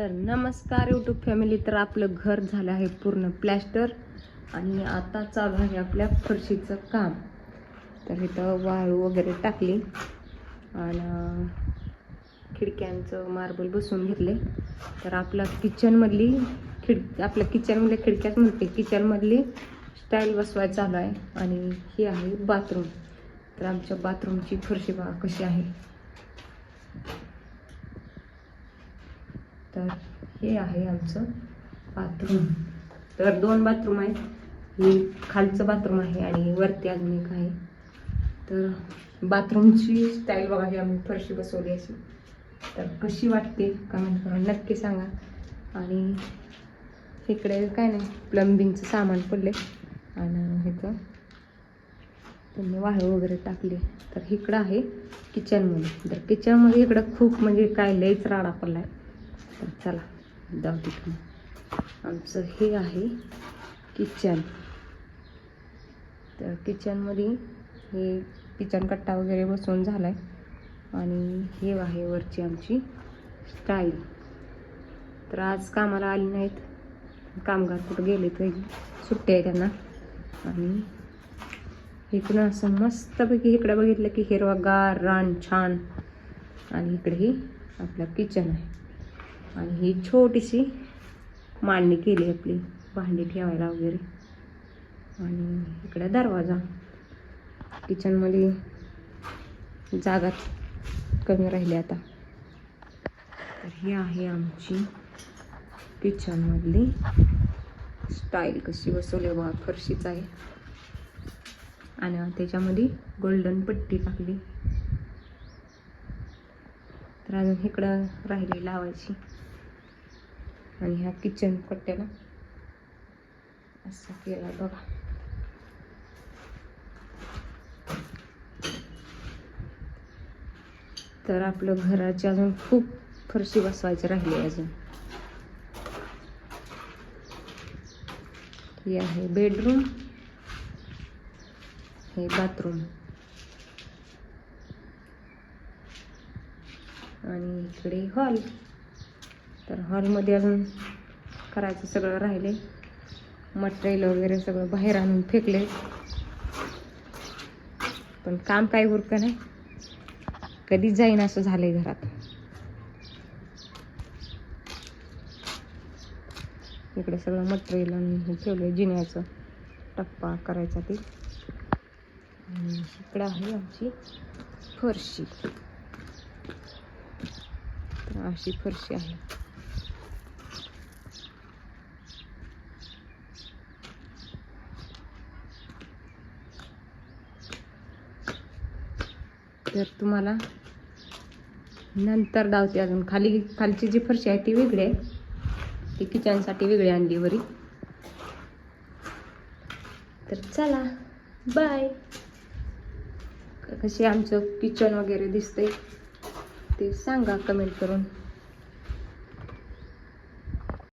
तर नमस्कार YouTube family. तर आपलं घर झालं आहे पूर्ण प्लॅस्टर आणि आता चालू आहे आपल्या फरशीचं काम. तर इथं वाळू वगैरे टाकली आणि खिडक्यांचं मार्बल बसवून घेतले. तर आपल्या किचनमधली खिडक्याच म्हणते, किचनमधली स्टाईल बसवायचं चालू आहे. आणि ही आहे बाथरूम. तर आमच्या बाथरूमची फरशी बघा कशी आहे. तर हे आहे आमचं बाथरूम. तर 2 बाथरूम आहेत. ही खालचं बाथरूम आहे आणि वरती अजून एक आहे. तर बाथरूमची स्टाईल बघा, ही आम्ही फरशी बसवली अशी. तर कशी वाटते कमेंट करून नक्की सांगा. आणि इकडे काय नाही, प्लंबिंगचं सामान पडले आणि इथं त्यांनी वाळू वगैरे टाकले. तर इकडं आहे किचनमध्ये. तर किचनमध्ये इकडं खूप म्हणजे काय लयच राडा पडला आहे. तर चला जाऊ तिकडे. आमचं हे आहे किचन. तर किचनमध्ये हे किचन कट्टा वगैरे बसवून झाला आहे आणि हे आहे वरची आमची स्टाईल. तर आज कामाला आली नाहीत कामगार, कुठं गेले तर सुट्टी आहे त्यांना. आणि इकडं असं मस्तपैकी इकडं बघितलं की हिरवागार रान छान. आणि इकडे ही आपलं किचन आहे आणि ही छोटीशी मांडणी केली आपली भांडी ठेवायला वगैरे. आणि इकडे दरवाजा. किचनमध्ये जागा कमी राहिली आता. तर ही आहे आमची किचनमधली स्टाईल. कशी बसवली बघा, फरशीच आहे आणि त्याच्यामध्ये गोल्डन पट्टी टाकली. तर अजून इकडं राहिली लावायची. आणि ह्या किचन कट्ट्याला असं केला बघा. तर आपलं घराची अजून खूप फरशी बसवायची राहिली अजून. हे आहे बेडरूम, हे बाथरूम आणि इकडे हॉल. तर हॉलमध्ये अजून करायचं सगळं राहिले. मटेरियल वगैरे सगळं बाहेर आणून फेकले, पण काम काही उरकं नाही, कधीच जाईन असं झालंय घरात. इकडे सगळं मटेरियल आणि ठेवलं, जिन्याचं टप्पा करायचा ते. आणि इकडं आहे आमची फरशी. तर अशी फरशी आहे. तर तुम्हाला नंतर दावते. अजून खालची जी फरशी आहे ती वेगळी आहे, ती किचनसाठी वेगळी आणली वरी. तर चला बाय. कशी आमचं किचन वगैरे दिसतंय ते सांगा कमेंट करून.